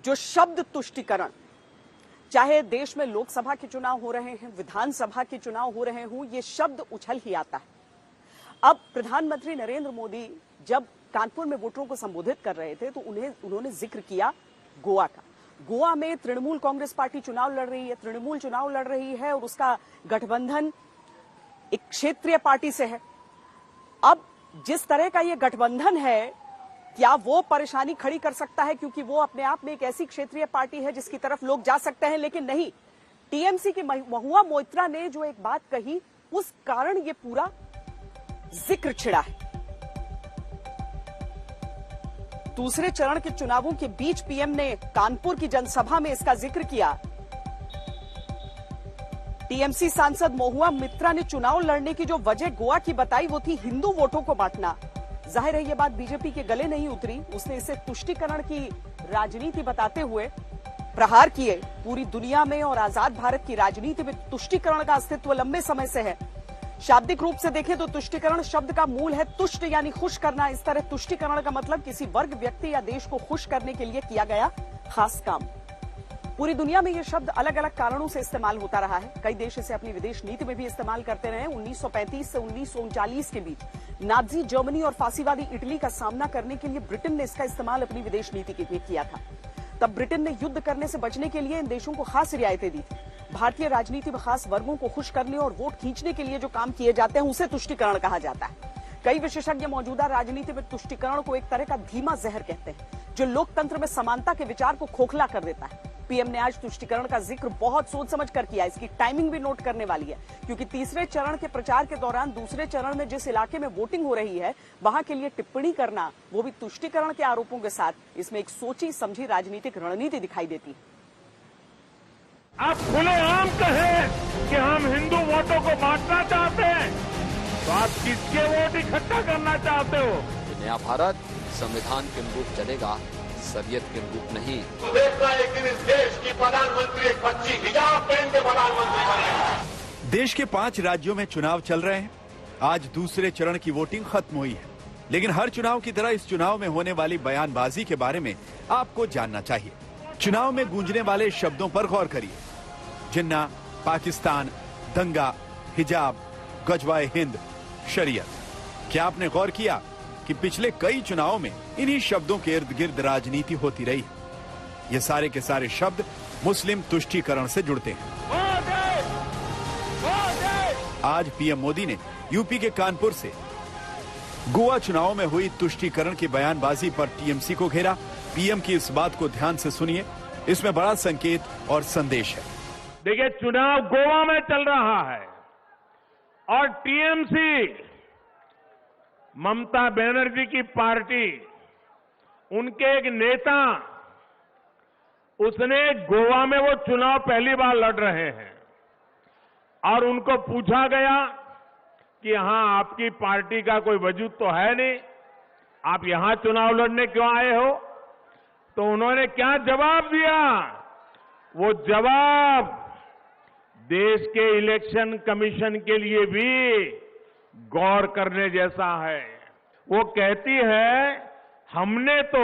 जो शब्द तुष्टीकरण, चाहे देश में लोकसभा के चुनाव हो रहे हैं, विधानसभा के चुनाव हो रहे हों, ये शब्द उछल ही आता है। अब प्रधानमंत्री नरेंद्र मोदी जब कानपुर में वोटरों को संबोधित कर रहे थे तो उन्होंने जिक्र किया गोवा का। गोवा में तृणमूल कांग्रेस पार्टी चुनाव लड़ रही है, तृणमूल चुनाव लड़ रही है और उसका गठबंधन एक क्षेत्रीय पार्टी से है। अब जिस तरह का ये गठबंधन है, क्या वो परेशानी खड़ी कर सकता है? क्योंकि वो अपने आप में एक ऐसी क्षेत्रीय पार्टी है जिसकी तरफ लोग जा सकते हैं, लेकिन नहीं, टीएमसी के महुआ मोइत्रा ने जो एक बात कही, उस कारण ये पूरा जिक्र छिड़ा है। दूसरे चरण के चुनावों के बीच पीएम ने कानपुर की जनसभा में इसका जिक्र किया। टीएमसी सांसद महुआ मोइत्रा ने चुनाव लड़ने की जो वजह गोवा की बताई वो थी हिंदू वोटों को बांटना। जाहिर है ये बात बीजेपी के गले नहीं उतरी, उसने इसे तुष्टीकरण की राजनीति बताते हुए प्रहार किए। पूरी दुनिया में और आजाद भारत की राजनीति में तुष्टीकरण का अस्तित्व लंबे समय से है। शाब्दिक रूप से देखें तो तुष्टीकरण शब्द का मूल है तुष्ट यानी खुश करना। इस तरह तुष्टीकरण का मतलब किसी वर्ग, व्यक्ति या देश को खुश करने के लिए किया गया खास काम। पूरी दुनिया में यह शब्द अलग अलग कारणों से इस्तेमाल होता रहा है। कई देश इसे अपनी विदेश नीति में भी इस्तेमाल करते रहे। 1935 से 1939 के बीच नाजी जर्मनी और फांसीवादी इटली का सामना करने के लिए ब्रिटेन ने इसका इस्तेमाल अपनी विदेश नीति के लिए किया था। तब ब्रिटेन ने युद्ध करने से बचने के लिए इन देशों को खास रियायतें दी थी। भारतीय राजनीति में खास वर्गों को खुश करने और वोट खींचने के लिए जो काम किए जाते हैं उसे तुष्टीकरण कहा जाता है। कई विशेषज्ञ मौजूदा राजनीति में तुष्टीकरण को एक तरह का धीमा जहर कहते हैं, जो लोकतंत्र में समानता के विचार को खोखला कर देता है। पीएम ने आज तुष्टीकरण का जिक्र बहुत सोच समझ कर किया। इसकी टाइमिंग भी नोट करने वाली है, क्योंकि तीसरे चरण के प्रचार के दौरान दूसरे चरण में जिस इलाके में वोटिंग हो रही है वहां के लिए टिप्पणी करना, वो भी तुष्टीकरण के आरोपों के साथ, इसमें एक सोची समझी राजनीतिक रणनीति दिखाई देती है। आप खुलेआम कहें कि हम हिंदू वोटों को बांटना चाहते हैं, तो आप किसके वोट इकट्ठा करना चाहते हो? नया भारत संविधान के अनुरूप चलेगा, शरीयत के अनुरूप नहीं। तो देखना एक दिन इस देश की प्रधानमंत्री एक बच्ची हिजाब पहन के प्रधानमंत्री बने। देश के 5 राज्यों में चुनाव चल रहे हैं। आज दूसरे चरण की वोटिंग खत्म हुई है, लेकिन हर चुनाव की तरह इस चुनाव में होने वाली बयानबाजी के बारे में आपको जानना चाहिए। चुनाव में गूंजने वाले शब्दों पर गौर करिए। जिन्ना, पाकिस्तान, दंगा, हिजाब, गजवाए हिंद, शरीयत। क्या आपने गौर किया कि पिछले कई चुनावों में इन्हीं शब्दों के इर्द गिर्द राजनीति होती रही है? ये सारे के सारे शब्द मुस्लिम तुष्टीकरण से जुड़ते हैं। आज पीएम मोदी ने यूपी के कानपुर से गोवा चुनाव में हुई तुष्टीकरण की बयानबाजी पर टीएमसी को घेरा। पीएम की इस बात को ध्यान से सुनिए, इसमें बड़ा संकेत और संदेश है। देखिए, चुनाव गोवा में चल रहा है और टीएमसी, ममता बनर्जी की पार्टी, उनके एक नेता, उसने गोवा में वो चुनाव पहली बार लड़ रहे हैं और उनको पूछा गया कि यहां आपकी पार्टी का कोई वजूद तो है नहीं, आप यहां चुनाव लड़ने क्यों आए हो? तो उन्होंने क्या जवाब दिया? वो जवाब देश के इलेक्शन कमीशन के लिए भी गौर करने जैसा है। वो कहती है, हमने तो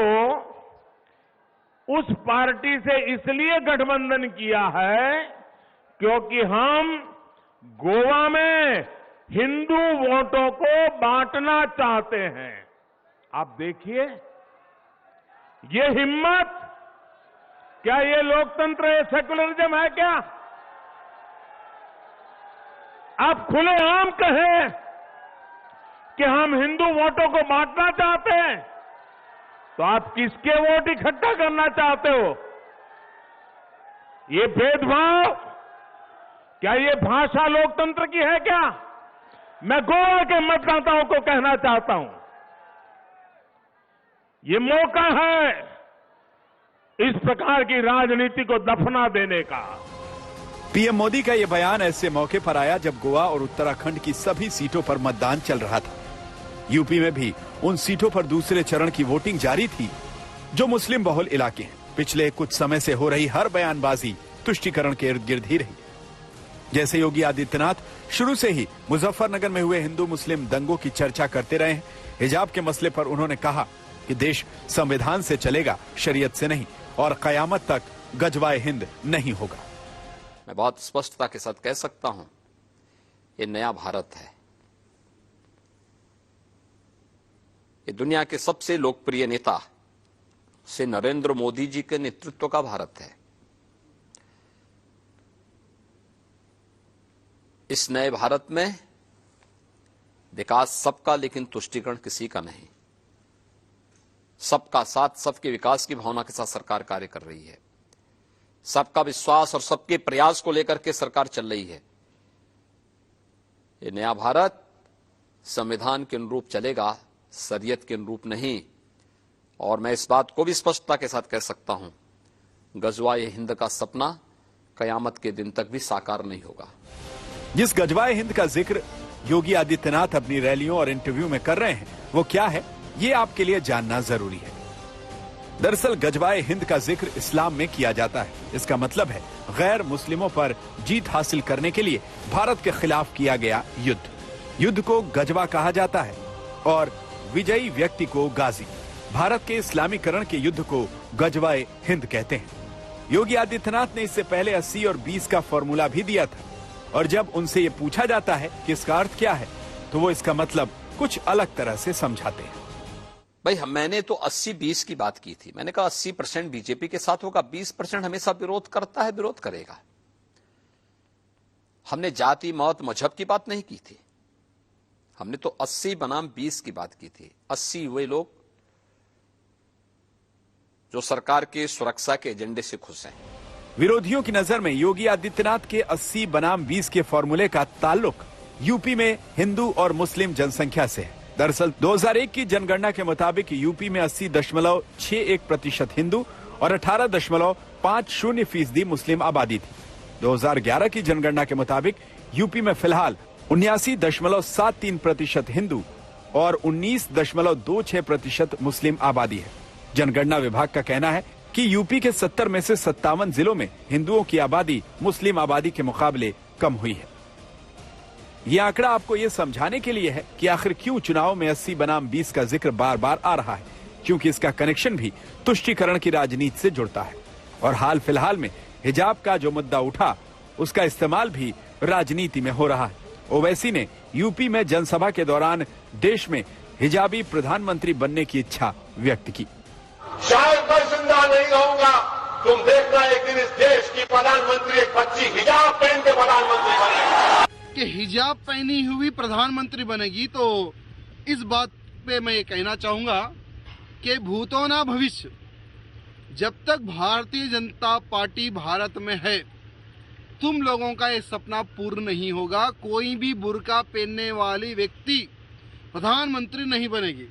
उस पार्टी से इसलिए गठबंधन किया है क्योंकि हम गोवा में हिंदू वोटों को बांटना चाहते हैं। आप देखिए, ये हिम्मत, क्या ये लोकतंत्र है, सेकुलरिज्म है क्या? आप खुलेआम कहें कि हम हिंदू वोटों को बांटना चाहते हैं, तो आप किसके वोट इकट्ठा करना चाहते हो? ये भेदभाव, क्या ये भाषा लोकतंत्र की है क्या? मैं गोवा के मतदाताओं को कहना चाहता हूं, ये मौका है इस प्रकार की राजनीति को दफना देने का। पीएम मोदी का यह बयान ऐसे मौके पर आया जब गोवा और उत्तराखंड की सभी सीटों पर मतदान चल रहा था। यूपी में भी उन सीटों पर दूसरे चरण की वोटिंग जारी थी जो मुस्लिम बहुल इलाके हैं। पिछले कुछ समय से हो रही हर बयानबाजी तुष्टीकरण के इर्द गिर्द ही रही। जैसे योगी आदित्यनाथ शुरू से ही मुजफ्फरनगर में हुए हिंदू मुस्लिम दंगों की चर्चा करते रहे हैं। हिजाब के मसले पर उन्होंने कहा कि देश संविधान से चलेगा, शरीयत से नहीं, और कयामत तक गजवाए हिंद नहीं होगा। मैं बहुत स्पष्टता के साथ कह सकता हूं, ये नया भारत है। ये दुनिया के सबसे लोकप्रिय नेता से नरेंद्र मोदी जी के नेतृत्व का भारत है। इस नए भारत में विकास सबका, लेकिन तुष्टीकरण किसी का नहीं। सबका साथ, सबके विकास की भावना के साथ सरकार कार्य कर रही है। सबका विश्वास और सबके प्रयास को लेकर के सरकार चल रही है। ये नया भारत संविधान के अनुरूप चलेगा, शरीयत के अनुरूप नहीं। और मैं इस बात को भी स्पष्टता के साथ कह सकता हूं, गजवाए हिंद का सपना कयामत के दिन तक भी साकार नहीं होगा। जिस गजवाए हिंद का जिक्र योगी आदित्यनाथ अपनी रैलियों और इंटरव्यू में कर रहे हैं, वो क्या है, ये आपके लिए जानना जरूरी है। दरअसल गजवाए हिंद का जिक्र इस्लाम में किया जाता है। इसका मतलब है गैर मुस्लिमों पर जीत हासिल करने के लिए भारत के खिलाफ किया गया युद्ध। युद्ध को गजवा कहा जाता है और विजयी व्यक्ति को गाजी। भारत के इस्लामीकरण के युद्ध को गजवाए हिंद कहते हैं। योगी आदित्यनाथ ने इससे पहले 80 और 20 का फॉर्मूला भी दिया था, और जब उनसे ये पूछा जाता है कि इसका अर्थ क्या है, तो वो इसका मतलब कुछ अलग तरह से समझाते हैं। भाई, मैंने तो 80-20 की बात की थी। मैंने कहा 80% बीजेपी के साथ होगा, 20% हमेशा विरोध करता है, विरोध करेगा। हमने जाति, मौत, मजहब की बात नहीं की थी। हमने तो 80 बनाम 20 की बात की थी। 80 वे लोग जो सरकार के सुरक्षा के एजेंडे से खुश हैं। विरोधियों की नजर में योगी आदित्यनाथ के 80 बनाम 20 के फॉर्मूले का ताल्लुक यूपी में हिंदू और मुस्लिम जनसंख्या से है। दरअसल 2001 की जनगणना के मुताबिक यूपी में 80.61% हिंदू और 18.50% मुस्लिम आबादी थी। 2011 की जनगणना के मुताबिक यूपी में फिलहाल 79.73% हिंदू और 19.26% मुस्लिम आबादी है। जनगणना विभाग का कहना है कि यूपी के 70 में से 57 जिलों में हिंदुओं की आबादी मुस्लिम आबादी के मुकाबले कम हुई है। यह आंकड़ा आपको यह समझाने के लिए है कि आखिर क्यों चुनाव में 80 बनाम 20 का जिक्र बार बार आ रहा है, क्योंकि इसका कनेक्शन भी तुष्टीकरण की राजनीति से जुड़ता है। और हाल फिलहाल में हिजाब का जो मुद्दा उठा, उसका इस्तेमाल भी राजनीति में हो रहा है। ओवैसी ने यूपी में जनसभा के दौरान देश में हिजाबी प्रधानमंत्री बनने की इच्छा व्यक्त की। शायद मैं जिंदा नहीं रहूंगा, तुम देखना एक दिन इस देश की प्रधानमंत्री एक बच्ची हिजाब पहन के प्रधानमंत्री बनेगी। कि हिजाब पहनी हुई प्रधानमंत्री बनेगी, तो इस बात पे मैं ये कहना चाहूंगा कि भूतो ना भविष्य, जब तक भारतीय जनता पार्टी भारत में है, तुम लोगों का ये सपना पूर्ण नहीं होगा। कोई भी बुर्का पहनने वाली व्यक्ति प्रधानमंत्री नहीं बनेगी।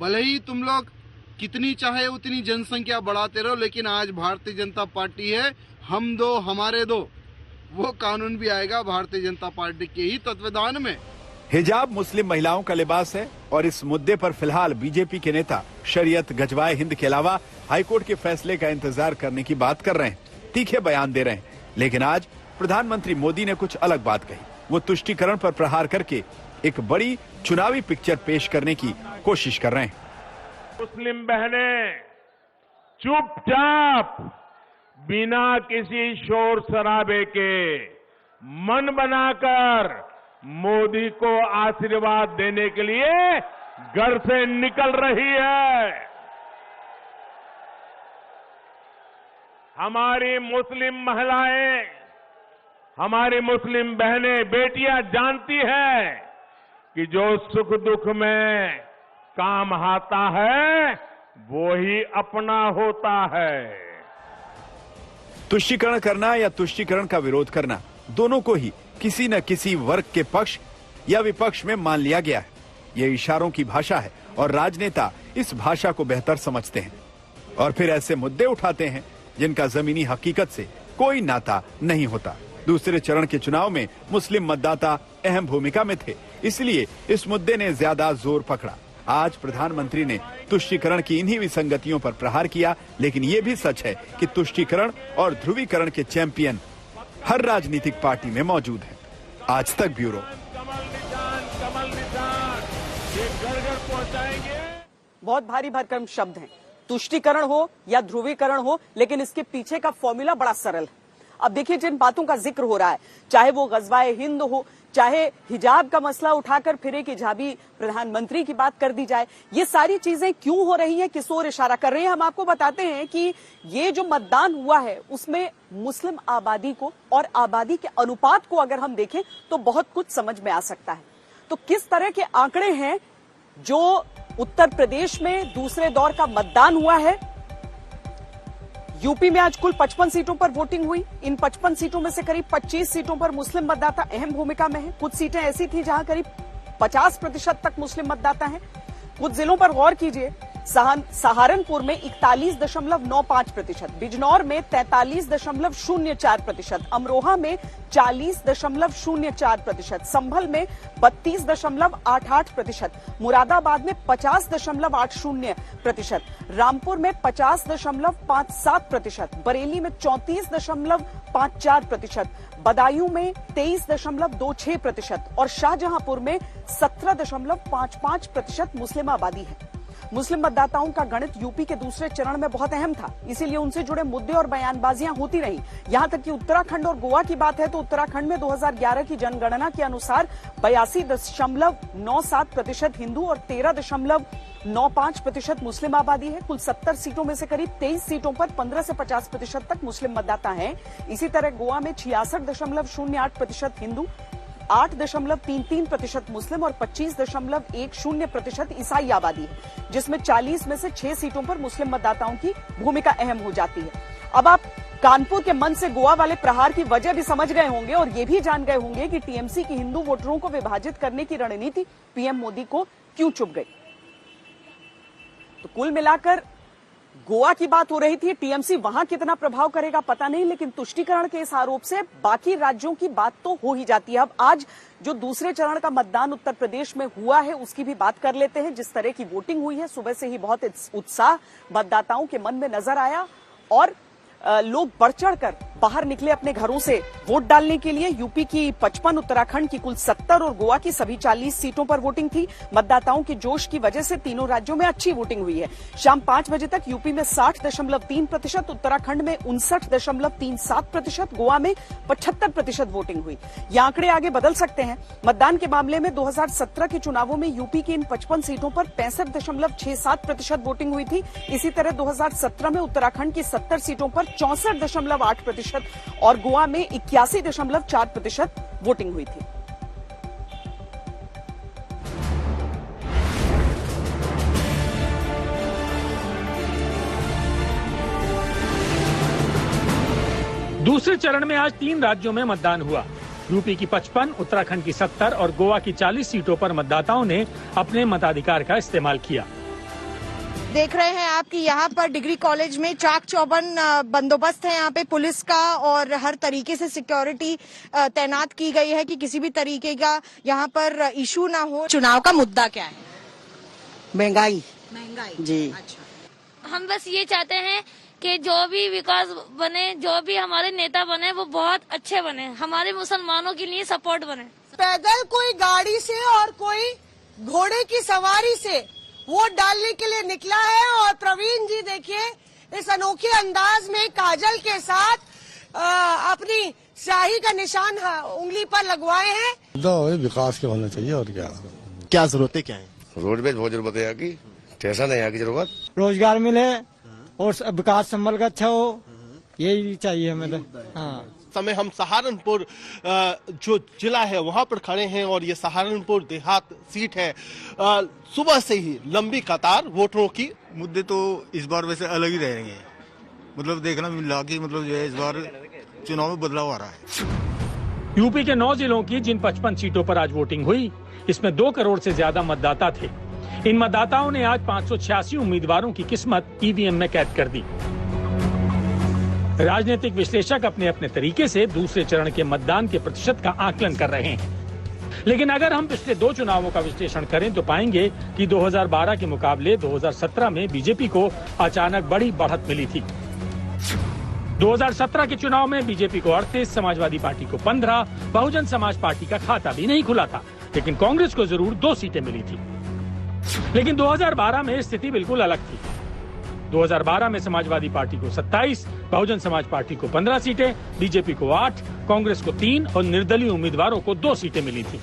भले ही तुम लोग कितनी चाहे उतनी जनसंख्या बढ़ाते रहो, लेकिन आज भारतीय जनता पार्टी है, हम दो हमारे दो, वो कानून भी आएगा भारतीय जनता पार्टी के ही तत्वावधान में। हिजाब मुस्लिम महिलाओं का लिबास है और इस मुद्दे पर फिलहाल बीजेपी के नेता शरीयत गजवाए हिंद के अलावा हाईकोर्ट के फैसले का इंतजार करने की बात कर रहे हैं, तीखे बयान दे रहे हैं। लेकिन आज प्रधानमंत्री मोदी ने कुछ अलग बात कही। वो तुष्टीकरण पर प्रहार करके एक बड़ी चुनावी पिक्चर पेश करने की कोशिश कर रहे हैं। मुस्लिम बहनें चुपचाप बिना किसी शोर शराबे के मन बनाकर मोदी को आशीर्वाद देने के लिए घर से निकल रही है। हमारी मुस्लिम महिलाएं, हमारी मुस्लिम बहनें, बेटियां जानती हैं कि जो सुख दुख में काम आता है वो ही अपना होता है। तुष्टीकरण करना या तुष्टीकरण का विरोध करना, दोनों को ही किसी न किसी वर्ग के पक्ष या विपक्ष में मान लिया गया है। ये इशारों की भाषा है और राजनेता इस भाषा को बेहतर समझते हैं और फिर ऐसे मुद्दे उठाते हैं जिनका जमीनी हकीकत से कोई नाता नहीं होता। दूसरे चरण के चुनाव में मुस्लिम मतदाता अहम भूमिका में थे, इसलिए इस मुद्दे ने ज्यादा जोर पकड़ा। आज प्रधानमंत्री ने तुष्टीकरण की इन्हीं विसंगतियों पर प्रहार किया, लेकिन ये भी सच है कि तुष्टीकरण और ध्रुवीकरण के चैंपियन हर राजनीतिक पार्टी में मौजूद हैं। आज तक ब्यूरो। बहुत भारी भरकम शब्द हैं। तुष्टीकरण हो या ध्रुवीकरण हो, लेकिन इसके पीछे का फॉर्मूला बड़ा सरल है। अब देखिए, जिन बातों का जिक्र हो रहा है, चाहे वो गजवाए हिंद हो, चाहे हिजाब का मसला उठाकर फिर एक हिजाबी प्रधानमंत्री की बात कर दी जाए, ये सारी चीजें क्यों हो रही हैं, किस ओर इशारा कर रही हैं, हम आपको बताते हैं कि ये जो मतदान हुआ है उसमें मुस्लिम आबादी को और आबादी के अनुपात को अगर हम देखें तो बहुत कुछ समझ में आ सकता है। तो किस तरह के आंकड़े हैं जो उत्तर प्रदेश में दूसरे दौर का मतदान हुआ है। यूपी में आज कुल 55 सीटों पर वोटिंग हुई। इन 55 सीटों में से करीब 25 सीटों पर मुस्लिम मतदाता अहम भूमिका में हैं। कुछ सीटें ऐसी थी जहां करीब 50% तक मुस्लिम मतदाता हैं। कुछ जिलों पर गौर कीजिए, सहारनपुर में 41.95%, बिजनौर में 43.04%, अमरोहा में 40.04%, संभल में 32.88%, मुरादाबाद में 50.80%, रामपुर में 50.57%, बरेली में 34.54%, बदायूं में 23.26% और शाहजहांपुर में 17.55% मुस्लिम आबादी है। मुस्लिम मतदाताओं का गणित यूपी के दूसरे चरण में बहुत अहम था, इसीलिए उनसे जुड़े मुद्दे और बयानबाजियां होती रही। यहां तक कि उत्तराखंड और गोवा की बात है तो उत्तराखंड में 2011 की जनगणना के अनुसार 82.97% हिंदू और 13.95% मुस्लिम आबादी है। कुल 70 सीटों में से करीब 23 सीटों पर 15 से 50% तक मुस्लिम मतदाता हैं। इसी तरह गोवा में 66.08% हिंदू, 8.33% मुस्लिम और 25.10% ईसाई आबादी है, जिसमें 40 में से 6 सीटों पर मुस्लिम मतदाताओं की भूमिका अहम हो जाती है। अब आप कानपुर के मन से गोवा वाले प्रहार की वजह भी समझ गए होंगे और ये भी जान गए होंगे कि टीएमसी की हिंदू वोटरों को विभाजित करने की रणनीति पीएम मोदी को क्यों चुभ गई। तो कुल मिलाकर गोवा की बात हो रही थी, टीएमसी वहां कितना प्रभाव करेगा पता नहीं, लेकिन तुष्टीकरण के इस आरोप से बाकी राज्यों की बात तो हो ही जाती है। अब आज जो दूसरे चरण का मतदान उत्तर प्रदेश में हुआ है उसकी भी बात कर लेते हैं। जिस तरह की वोटिंग हुई है, सुबह से ही बहुत उत्साह मतदाताओं के मन में नजर आया और लोग बढ़ चढ़कर बाहर निकले अपने घरों से वोट डालने के लिए। यूपी की 55, उत्तराखंड की कुल 70 और गोवा की सभी 40 सीटों पर वोटिंग थी। मतदाताओं के जोश की वजह से तीनों राज्यों में अच्छी वोटिंग हुई है। शाम 5 बजे तक यूपी में 60.3%, उत्तराखंड में 59.37%, गोवा में 75% वोटिंग हुई। ये आंकड़े आगे बदल सकते हैं। मतदान के मामले में 2017 के चुनावों में यूपी की इन 55 सीटों पर 65.67% वोटिंग हुई थी। इसी तरह 2017 में उत्तराखंड की 70 सीटों पर 64.8% और गोवा में 81.4% वोटिंग हुई थी। दूसरे चरण में आज 3 राज्यों में मतदान हुआ। यूपी की 55, उत्तराखंड की 70 और गोवा की 40 सीटों पर मतदाताओं ने अपने मताधिकार का इस्तेमाल किया। देख रहे हैं आप कि यहाँ पर डिग्री कॉलेज में चाक चौबंद बंदोबस्त है यहाँ पे पुलिस का और हर तरीके से सिक्योरिटी तैनात की गई है कि किसी भी तरीके का यहाँ पर इशू ना हो। चुनाव का मुद्दा क्या है? महंगाई जी। अच्छा, हम बस ये चाहते हैं कि जो भी विकास बने, जो भी हमारे नेता बने वो बहुत अच्छे बने, हमारे मुसलमानों के लिए सपोर्ट बने। पैदल कोई गाड़ी से और कोई घोड़े की सवारी से वोट डालने के लिए निकला है और प्रवीण जी देखिए इस अनोखे अंदाज में काजल के साथ अपनी स्याही का निशान उंगली पर लगवाए हैं। विकास के होना चाहिए और क्या जरूरतें क्या है? रोड पे बहुत जरूरत है यहाँ की, स्टेशन है यहाँ की जरूरत, रोजगार मिले और विकास संभल का अच्छा हो, यही चाहिए हमें तो। हाँ, समय हम सहारनपुर जो जिला है वहाँ पर खड़े हैं और ये सहारनपुर देहात सीट है। सुबह से ही लंबी कतार वोटरों की। मुद्दे तो इस बार वैसे अलग ही रहेंगे, मतलब देखना मिल रहा कि मतलब जो है इस बार चुनाव में बदलाव आ रहा है। यूपी के 9 जिलों की जिन 55 सीटों पर आज वोटिंग हुई, इसमें 2 करोड़ से ज्यादा मतदाता थे। इन मतदाताओं ने आज 586 उम्मीदवारों की किस्मत ईवीएम में कैद कर दी। राजनीतिक विश्लेषक अपने अपने तरीके से दूसरे चरण के मतदान के प्रतिशत का आकलन कर रहे हैं, लेकिन अगर हम पिछले 2 चुनावों का विश्लेषण करें तो पाएंगे कि 2012 के मुकाबले 2017 में बीजेपी को अचानक बड़ी बढ़त मिली थी। 2017 के चुनाव में बीजेपी को 38, समाजवादी पार्टी को 15, बहुजन समाज पार्टी का खाता भी नहीं खुला था, लेकिन कांग्रेस को जरूर 2 सीटें मिली थी। लेकिन 2012 में स्थिति बिल्कुल अलग थी। 2012 में समाजवादी पार्टी को 27, बहुजन समाज पार्टी को 15 सीटें, बीजेपी को 8, कांग्रेस को 3 और निर्दलीय उम्मीदवारों को 2 सीटें मिली थी।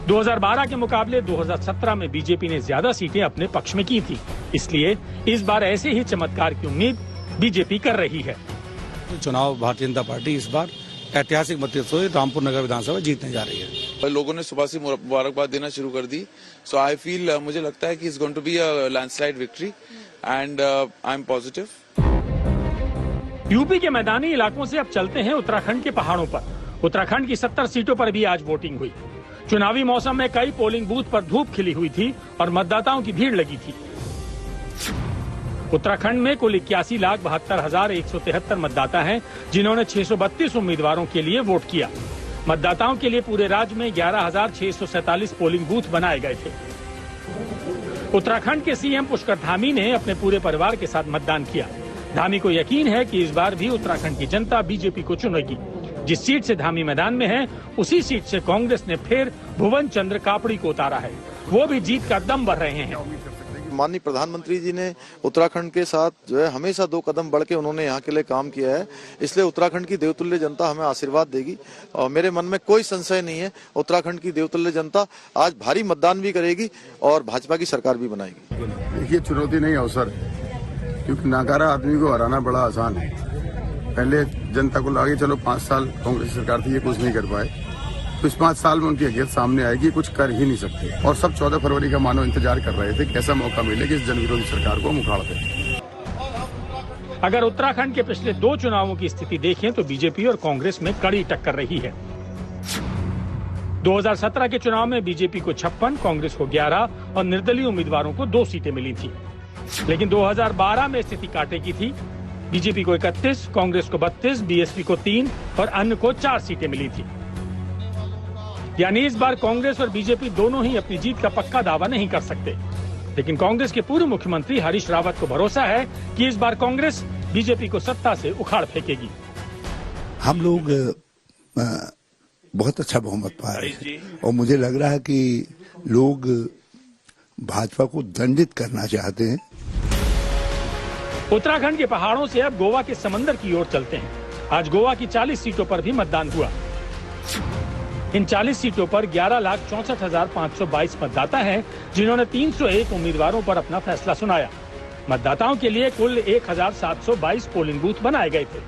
2012 के मुकाबले 2017 में बीजेपी ने ज्यादा सीटें अपने पक्ष में की थी, इसलिए इस बार ऐसे ही चमत्कार की उम्मीद बीजेपी कर रही है। चुनाव भारतीय जनता पार्टी इस बार ऐतिहासिक मतों से रामपुर नगर विधानसभा जीतने जा रही है। लोगों ने सुबह से मुबारकबाद देना शुरू कर दी। सो आई फील, मुझे लगता है कि it's going to be a landslide victory and I am positive. UP के मैदानी इलाकों से अब चलते हैं उत्तराखंड के पहाड़ों पर। उत्तराखंड की 70 सीटों पर भी आज वोटिंग हुई। चुनावी मौसम में कई पोलिंग बूथ पर धूप खिली हुई थी और मतदाताओं की भीड़ लगी थी। उत्तराखंड में कुल 81,72,173 मतदाता हैं, जिन्होंने 632 उम्मीदवारों के लिए वोट किया। मतदाताओं के लिए पूरे राज्य में 11,647 पोलिंग बूथ बनाए गए थे। उत्तराखंड के सीएम पुष्कर धामी ने अपने पूरे परिवार के साथ मतदान किया। धामी को यकीन है कि इस बार भी उत्तराखंड की जनता बीजेपी को चुनेगी। जिस सीट से धामी मैदान में है, उसी सीट से कांग्रेस ने फिर भुवन चंद्र कापड़ी को उतारा है। वो भी जीत का दम भर रहे हैं। माननीय प्रधानमंत्री जी ने उत्तराखंड के साथ जो है हमेशा 2 कदम बढ़ के उन्होंने यहाँ के लिए काम किया है, इसलिए उत्तराखंड की देवतुल्य जनता हमें आशीर्वाद देगी और मेरे मन में कोई संशय नहीं है, उत्तराखंड की देवतुल्य जनता आज भारी मतदान भी करेगी और भाजपा की सरकार भी बनाएगी। देखिए, चुनौती नहीं अवसर, क्योंकि नाकारा आदमी को हराना बड़ा आसान है। पहले जनता को लगे चलो 5 साल कांग्रेस सरकार थी, ये कुछ नहीं कर पाए, तो इस 5 साल में उनकी हकीकत सामने आएगी, कुछ कर ही नहीं सकते। और सब 14 फरवरी का मानो इंतजार कर रहे थे कैसा मौका मिले कि इस जनविरोधी सरकार को मुखाड़ दे। अगर उत्तराखंड के पिछले 2 चुनावों की स्थिति देखें तो बीजेपी और कांग्रेस में कड़ी टक्कर रही है। 2017 के चुनाव में बीजेपी को 56, कांग्रेस को 11 और निर्दलीय उम्मीदवारों को 2 सीटें मिली थी। लेकिन 2012 में स्थिति कांटे की थी। बीजेपी को 31, कांग्रेस को 32, बीएसपी को 3 और अन्य को 4 सीटें मिली थी। यानी इस बार कांग्रेस और बीजेपी दोनों ही अपनी जीत का पक्का दावा नहीं कर सकते। लेकिन कांग्रेस के पूर्व मुख्यमंत्री हरीश रावत को भरोसा है कि इस बार कांग्रेस बीजेपी को सत्ता से उखाड़ फेंकेगी। हम लोग बहुत अच्छा बहुमत पा रहे हैं और मुझे लग रहा है कि लोग भाजपा को दंडित करना चाहते हैं। उत्तराखंड के पहाड़ों से अब गोवा के समंदर की ओर चलते हैं। आज गोवा की 40 सीटों पर भी मतदान हुआ। इन 40 सीटों पर 11,64,522 मतदाता हैं, जिन्होंने 301 उम्मीदवारों पर अपना फैसला सुनाया। मतदाताओं के लिए कुल 1,722 पोलिंग बूथ बनाए गए थे।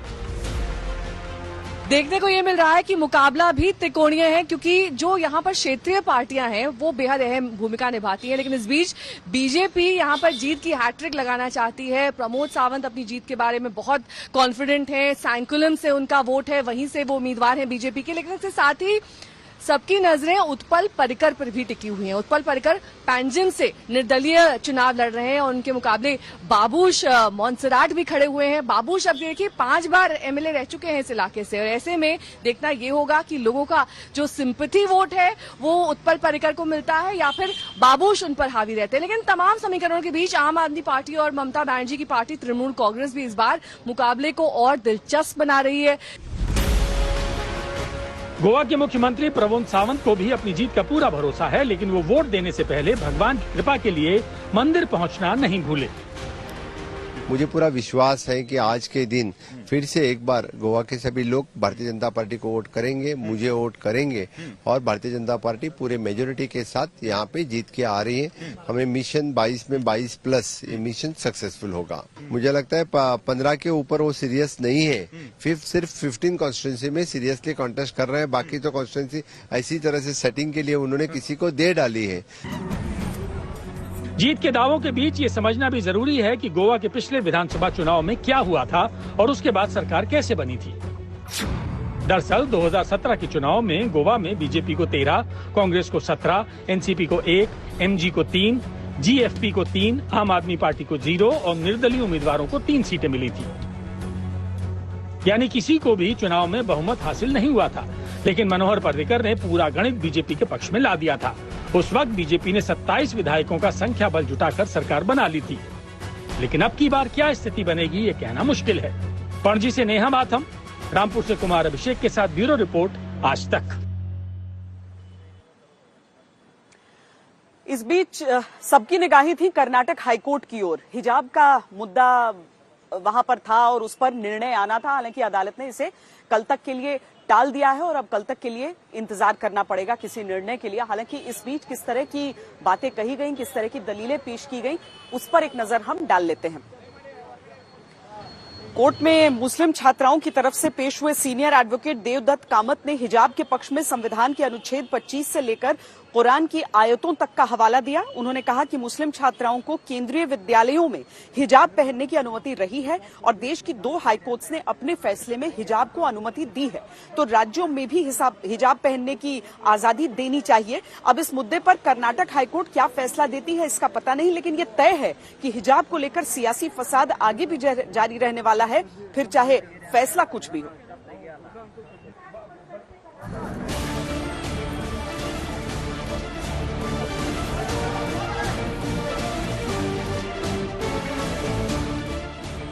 देखने को ये मिल रहा है कि मुकाबला भी त्रिकोणीय है, क्योंकि जो यहाँ पर क्षेत्रीय पार्टियां हैं वो बेहद अहम भूमिका निभाती हैं। लेकिन इस बीच बीजेपी यहाँ पर जीत की हैट्रिक लगाना चाहती है। प्रमोद सावंत अपनी जीत के बारे में बहुत कॉन्फिडेंट हैं। सैंकुलम से उनका वोट है, वहीं से वो उम्मीदवार हैं बीजेपी के। लेकिन इसके साथ ही सबकी नजरें उत्पल परिकर पर भी टिकी हुई हैं। उत्पल परिकर पैंजिम से निर्दलीय चुनाव लड़ रहे हैं और उनके मुकाबले बाबूश मोन्सराट भी खड़े हुए हैं। बाबूश अब देखिए 5 बार एमएलए रह चुके हैं इस इलाके से, और ऐसे में देखना ये होगा कि लोगों का जो सिंपैथी वोट है वो उत्पल परिकर को मिलता है या फिर बाबूश उन पर हावी रहते हैं। लेकिन तमाम समीकरणों के बीच आम आदमी पार्टी और ममता बनर्जी की पार्टी तृणमूल कांग्रेस भी इस बार मुकाबले को और दिलचस्प बना रही है। गोवा के मुख्यमंत्री प्रमोद सावंत को भी अपनी जीत का पूरा भरोसा है, लेकिन वो वोट देने से पहले भगवान की कृपा के लिए मंदिर पहुंचना नहीं भूले। मुझे पूरा विश्वास है कि आज के दिन फिर से एक बार गोवा के सभी लोग भारतीय जनता पार्टी को वोट करेंगे, मुझे वोट करेंगे और भारतीय जनता पार्टी पूरे मेजोरिटी के साथ यहाँ पे जीत के आ रही है। हमें मिशन 22 में 22+ ये मिशन सक्सेसफुल होगा। मुझे लगता है 15 के ऊपर वो सीरियस नहीं है। सिर्फ 15 कॉन्स्टिट्यूंसी में सीरियसली कॉन्टेस्ट कर रहे हैं। बाकी तो कॉन्स्टिट्यूंसी ऐसी तरह से सेटिंग के लिए उन्होंने किसी को दे डाली है। जीत के दावों के बीच ये समझना भी जरूरी है कि गोवा के पिछले विधानसभा चुनाव में क्या हुआ था और उसके बाद सरकार कैसे बनी थी। दरअसल 2017 के चुनाव में गोवा में बीजेपी को 13, कांग्रेस को 17, एनसीपी को 1, एमजी को 3, जीएफपी को 3, आम आदमी पार्टी को 0 और निर्दलीय उम्मीदवारों को 3 सीटें मिली थी। यानी किसी को भी चुनाव में बहुमत हासिल नहीं हुआ था। लेकिन मनोहर पर्रिकर ने पूरा गणित बीजेपी के पक्ष में ला दिया था। उस वक्त बीजेपी ने 27 विधायकों का संख्या बल जुटाकर सरकार बना ली थी। लेकिन अब की बार क्या स्थिति बनेगी ये कहना मुश्किल है। पणजी से नेहा माथम, रामपुर से कुमार अभिषेक के साथ ब्यूरो रिपोर्ट, आज तक। इस बीच सबकी निगाहें थी कर्नाटक हाईकोर्ट की ओर। हिजाब का मुद्दा वहां पर था और उस पर निर्णय आना था। हालांकि अदालत ने इसे कल तक के लिए टाल दिया है और अब कल तक के लिए इंतजार करना पड़ेगा किसी निर्णय के लिए। हालांकि इस बीच किस तरह की बातें कही गई, किस तरह की दलीलें पेश की गई, उस पर एक नजर हम डाल लेते हैं। कोर्ट में मुस्लिम छात्राओं की तरफ से पेश हुए सीनियर एडवोकेट देवदत्त कामत ने हिजाब के पक्ष में संविधान के अनुच्छेद 25 से लेकर कुरान की आयतों तक का हवाला दिया। उन्होंने कहा कि मुस्लिम छात्राओं को केंद्रीय विद्यालयों में हिजाब पहनने की अनुमति रही है और देश की 2 हाईकोर्ट्स ने अपने फैसले में हिजाब को अनुमति दी है, तो राज्यों में भी हिजाब पहनने की आजादी देनी चाहिए। अब इस मुद्दे पर कर्नाटक हाईकोर्ट क्या फैसला देती है इसका पता नहीं, लेकिन ये तय है कि हिजाब को लेकर सियासी फसाद आगे भी जारी रहने वाला है, फिर चाहे फैसला कुछ भी हो।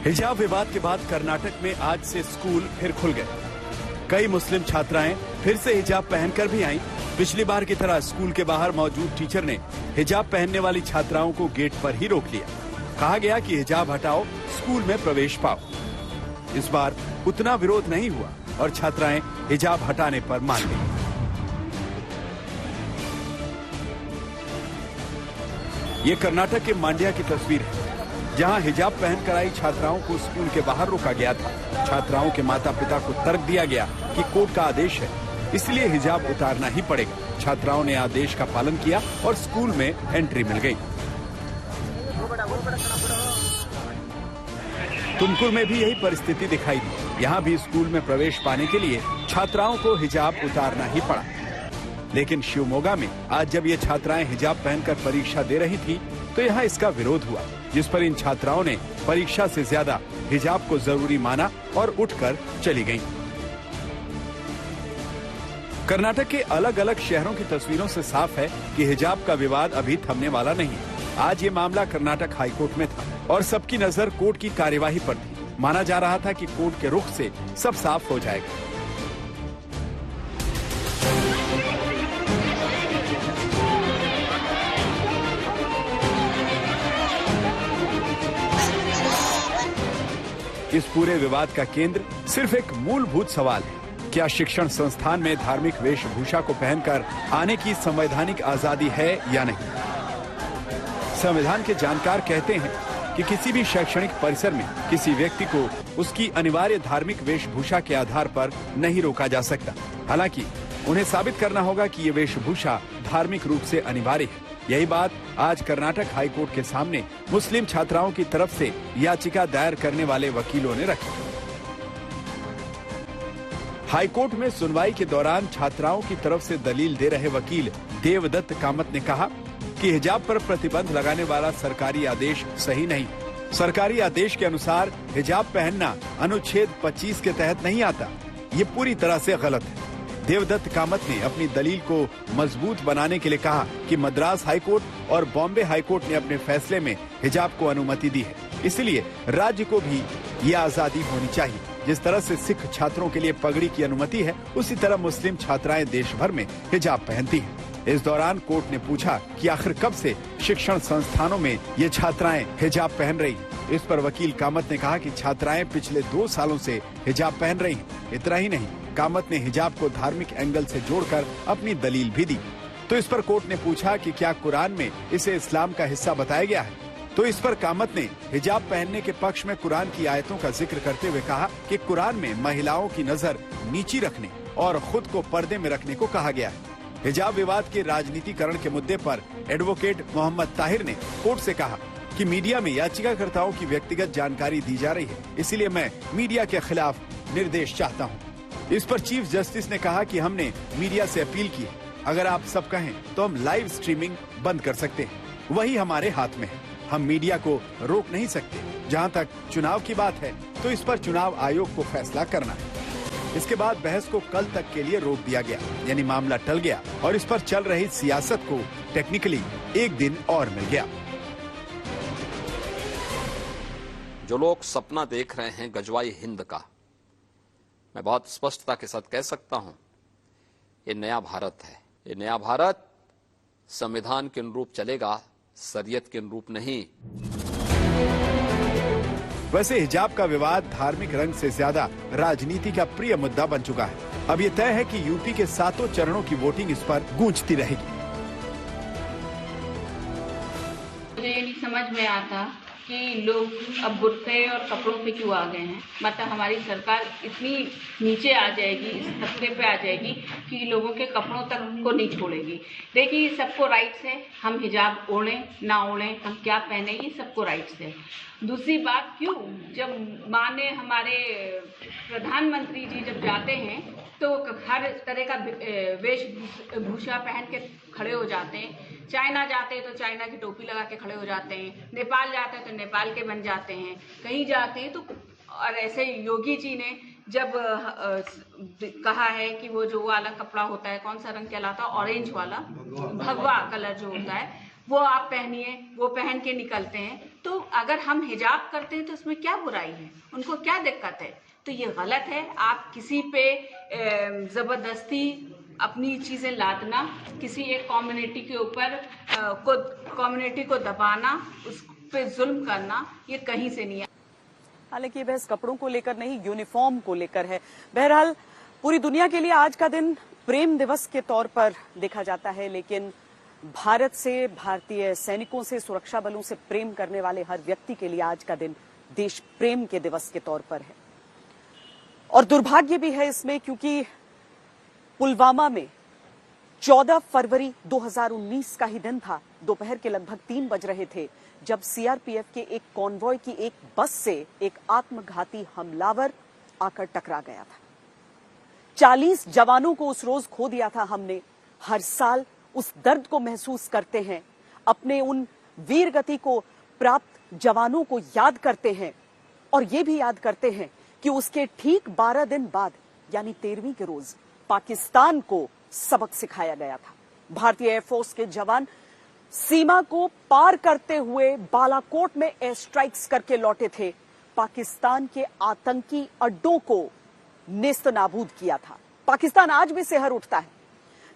हिजाब विवाद के बाद कर्नाटक में आज से स्कूल फिर खुल गए। कई मुस्लिम छात्राएं फिर से हिजाब पहनकर भी आईं। पिछली बार की तरह स्कूल के बाहर मौजूद टीचर ने हिजाब पहनने वाली छात्राओं को गेट पर ही रोक लिया। कहा गया कि हिजाब हटाओ, स्कूल में प्रवेश पाओ। इस बार उतना विरोध नहीं हुआ और छात्राएं हिजाब हटाने पर मान गईं। ये कर्नाटक के मांड्या की तस्वीर है, जहां हिजाब पहनकर आई छात्राओं को स्कूल के बाहर रोका गया था। छात्राओं के माता पिता को तर्क दिया गया कि कोर्ट का आदेश है, इसलिए हिजाब उतारना ही पड़ेगा। छात्राओं ने आदेश का पालन किया और स्कूल में एंट्री मिल गई। तुमकुर में भी यही परिस्थिति दिखाई दी। यहाँ भी स्कूल में प्रवेश पाने के लिए छात्राओं को हिजाब उतारना ही पड़ा। लेकिन शिवमोगा में आज जब ये छात्राएं हिजाब पहनकर परीक्षा दे रही थी, तो यहाँ इसका विरोध हुआ, जिस पर इन छात्राओं ने परीक्षा से ज्यादा हिजाब को जरूरी माना और उठकर चली गईं। कर्नाटक के अलग अलग शहरों की तस्वीरों से साफ है कि हिजाब का विवाद अभी थमने वाला नहीं। आज ये मामला कर्नाटक हाईकोर्ट में था और सबकी नजर कोर्ट की कार्यवाही पर थी। माना जा रहा था कि कोर्ट के रुख से सब साफ हो जाएगा। इस पूरे विवाद का केंद्र सिर्फ एक मूलभूत सवाल है, क्या शिक्षण संस्थान में धार्मिक वेशभूषा को पहनकर आने की संवैधानिक आजादी है या नहीं। संविधान के जानकार कहते हैं कि किसी भी शैक्षणिक परिसर में किसी व्यक्ति को उसकी अनिवार्य धार्मिक वेशभूषा के आधार पर नहीं रोका जा सकता। हालांकि उन्हें साबित करना होगा कि ये वेशभूषा धार्मिक रूप से अनिवार्य है। यही बात आज कर्नाटक हाईकोर्ट के सामने मुस्लिम छात्राओं की तरफ से याचिका दायर करने वाले वकीलों ने रखी। हाईकोर्ट में सुनवाई के दौरान छात्राओं की तरफ से दलील दे रहे वकील देवदत्त कामत ने कहा कि हिजाब पर प्रतिबंध लगाने वाला सरकारी आदेश सही नहीं। सरकारी आदेश के अनुसार हिजाब पहनना अनुच्छेद 25 के तहत नहीं आता। ये पूरी तरह से गलत है। देवदत्त कामत ने अपनी दलील को मजबूत बनाने के लिए कहा कि मद्रास हाईकोर्ट और बॉम्बे हाईकोर्ट ने अपने फैसले में हिजाब को अनुमति दी है, इसलिए राज्य को भी ये आजादी होनी चाहिए। जिस तरह से सिख छात्रों के लिए पगड़ी की अनुमति है, उसी तरह मुस्लिम छात्राएं देश भर में हिजाब पहनती हैं। इस दौरान कोर्ट ने पूछा कि आखिर कब से शिक्षण संस्थानों में ये छात्राएं हिजाब पहन रही हैं। इस पर वकील कामत ने कहा कि छात्राएं पिछले 2 सालों से हिजाब पहन रही हैं। इतना ही नहीं, कामत ने हिजाब को धार्मिक एंगल से जोड़कर अपनी दलील भी दी। तो इस पर कोर्ट ने पूछा कि क्या कुरान में इसे इस्लाम का हिस्सा बताया गया है। तो इस पर कामत ने हिजाब पहनने के पक्ष में कुरान की आयतों का जिक्र करते हुए कहा कि कुरान में महिलाओं की नजर नीची रखने और खुद को पर्दे में रखने को कहा गया है। हिजाब विवाद के राजनीतिकरण के मुद्दे पर एडवोकेट मोहम्मद ताहिर ने कोर्ट से कहा कि मीडिया में याचिकाकर्ताओं की व्यक्तिगत जानकारी दी जा रही है, इसीलिए मैं मीडिया के खिलाफ निर्देश चाहता हूँ। इस पर चीफ जस्टिस ने कहा कि हमने मीडिया से अपील की है, अगर आप सब कहें तो हम लाइव स्ट्रीमिंग बंद कर सकते हैं, वही हमारे हाथ में है। हम मीडिया को रोक नहीं सकते। जहां तक चुनाव की बात है तो इस पर चुनाव आयोग को फैसला करना है। इसके बाद बहस को कल तक के लिए रोक दिया गया, यानी मामला टल गया और इस पर चल रही सियासत को टेक्निकली 1 दिन और मिल गया। जो लोग सपना देख रहे हैं गजवाई हिंद का, मैं बहुत स्पष्टता के साथ कह सकता हूं, ये नया भारत है। ये नया भारत संविधान के अनुरूप चलेगा, शरीयत के अनुरूप नहीं। वैसे हिजाब का विवाद धार्मिक रंग से ज्यादा राजनीति का प्रिय मुद्दा बन चुका है। अब ये तय है कि यूपी के 7 चरणों की वोटिंग इस पर गूंजती रहेगी। मुझे ये नहीं समझ में आता कि लोग अब बुर्के और कपड़ों पे क्यों आ गए हैं। मतलब हमारी सरकार इतनी नीचे आ जाएगी, इस तबके पे आ जाएगी कि लोगों के कपड़ों तक को नहीं छोड़ेगी। देखिए, सबको राइट्स है, हम हिजाब ओढ़ें ना ओढ़ें, हम क्या पहने, ये सबको राइट्स है। दूसरी बात, क्यों जब माने हमारे प्रधानमंत्री जी जब जाते हैं तो हर तरह का वेशभूषा पहन के खड़े हो जाते हैं। चाइना जाते हैं तो चाइना की टोपी लगा के खड़े हो जाते हैं, नेपाल जाते हैं तो नेपाल के बन जाते हैं, कहीं जाते हैं तो। और ऐसे योगी जी ने जब कहा है कि वो जो वाला कपड़ा होता है, कौन सा रंग कहलाता है, ऑरेंज वाला, भगवा कलर जो होता है, वो आप पहनिए, वो पहन के निकलते हैं। तो अगर हम हिजाब करते हैं तो उसमें क्या बुराई है, उनको क्या दिक्कत है? तो ये गलत है। आप किसी पे जबरदस्ती अपनी चीजें लादना, किसी एक कम्युनिटी के ऊपर कम्युनिटी को दबाना, उस पे जुल्म करना, ये कहीं से नहीं है। हालांकि ये बहस कपड़ों को लेकर नहीं, यूनिफॉर्म को लेकर है। बहरहाल पूरी दुनिया के लिए आज का दिन प्रेम दिवस के तौर पर देखा जाता है, लेकिन भारत से, भारतीय सैनिकों से, सुरक्षा बलों से प्रेम करने वाले हर व्यक्ति के लिए आज का दिन देश प्रेम के दिवस के तौर पर है। और दुर्भाग्य भी है इसमें, क्योंकि पुलवामा में 14 फरवरी 2019 का ही दिन था। दोपहर के लगभग 3 बज रहे थे जब सीआरपीएफ के एक कॉन्वॉय की एक बस से एक आत्मघाती हमलावर आकर टकरा गया था। 40 जवानों को उस रोज खो दिया था हमने। हर साल उस दर्द को महसूस करते हैं, अपने उन वीर गति को प्राप्त जवानों को याद करते हैं, और ये भी याद करते हैं कि उसके ठीक 12 दिन बाद यानी 13वीं के रोज पाकिस्तान को सबक सिखाया गया था। भारतीय एयरफोर्स के जवान सीमा को पार करते हुए बालाकोट में एयर स्ट्राइक्स करके लौटे थे। पाकिस्तान के आतंकी अड्डों को नेस्तनाबूद किया था। पाकिस्तान आज भी सिहर उठता है।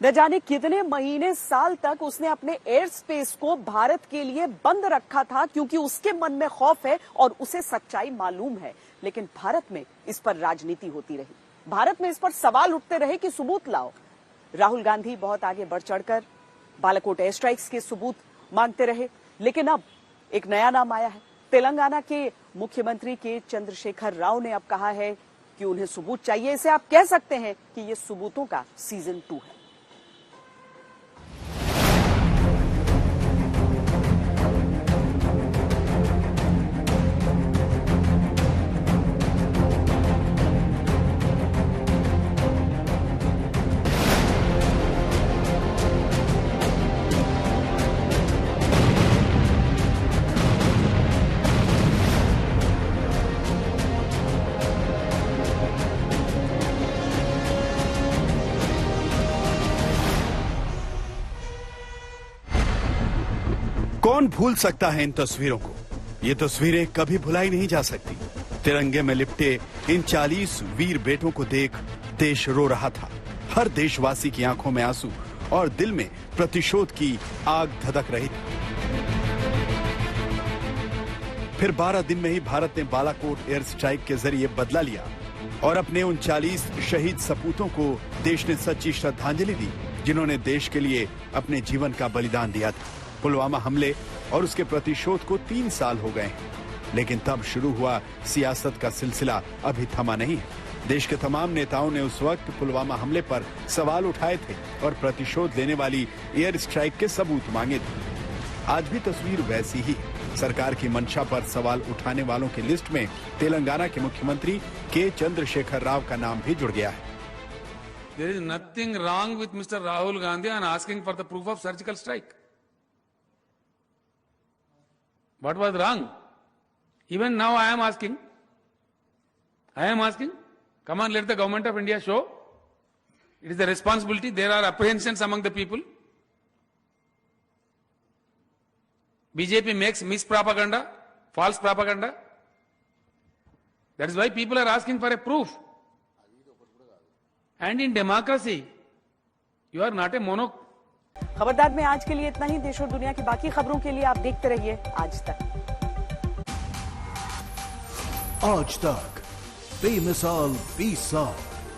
न जाने कितने महीने, साल तक उसने अपने एयर स्पेस को भारत के लिए बंद रखा था, क्योंकि उसके मन में खौफ है और उसे सच्चाई मालूम है। लेकिन भारत में इस पर राजनीति होती रही, भारत में इस पर सवाल उठते रहे कि सबूत लाओ। राहुल गांधी बहुत आगे बढ़ चढ़कर बालाकोट एयर स्ट्राइक्स के सबूत मांगते रहे, लेकिन अब एक नया नाम आया है। तेलंगाना के मुख्यमंत्री के चंद्रशेखर राव ने अब कहा है कि उन्हें सबूत चाहिए। इसे आप कह सकते हैं कि ये सबूतों का सीजन 2 है। कौन भूल सकता है इन तस्वीरों को? ये तस्वीरें कभी भुलाई नहीं जा सकती। तिरंगे में लिपटे इन 40 वीर बेटों को देख देश रो रहा था। हर देशवासी की आंखों में आंसू और दिल में प्रतिशोध की आग धधक रही थी। फिर 12 दिन में ही भारत ने बालाकोट एयर स्ट्राइक के जरिए बदला लिया और अपने उन 40 शहीद सपूतों को देश ने सच्ची श्रद्धांजलि दी, जिन्होंने देश के लिए अपने जीवन का बलिदान दिया था। पुलवामा हमले और उसके प्रतिशोध को 3 साल हो गए हैं, लेकिन तब शुरू हुआ सियासत का सिलसिला अभी थमा नहीं है। देश के तमाम नेताओं ने उस वक्त पुलवामा हमले पर सवाल उठाए थे और प्रतिशोध लेने वाली एयर स्ट्राइक के सबूत मांगे थे। आज भी तस्वीर वैसी ही है। सरकार की मंशा पर सवाल उठाने वालों की लिस्ट में तेलंगाना के मुख्यमंत्री के चंद्रशेखर राव का नाम भी जुड़ गया है। There is nothing wrong with Mr. Rahul Gandhi on asking for the proof of surgical strike. What was wrong? Even now I am asking. Come on, let the government of India show. It is the responsibility. There are apprehensions among the people. BJP makes mispropaganda, false propaganda. That is why people are asking for a proof. And in democracy, you are not a खबरदार में आज के लिए इतना ही। देश और दुनिया की बाकी खबरों के लिए आप देखते रहिए आज तक। आज तक बेमिसाल 20 साल।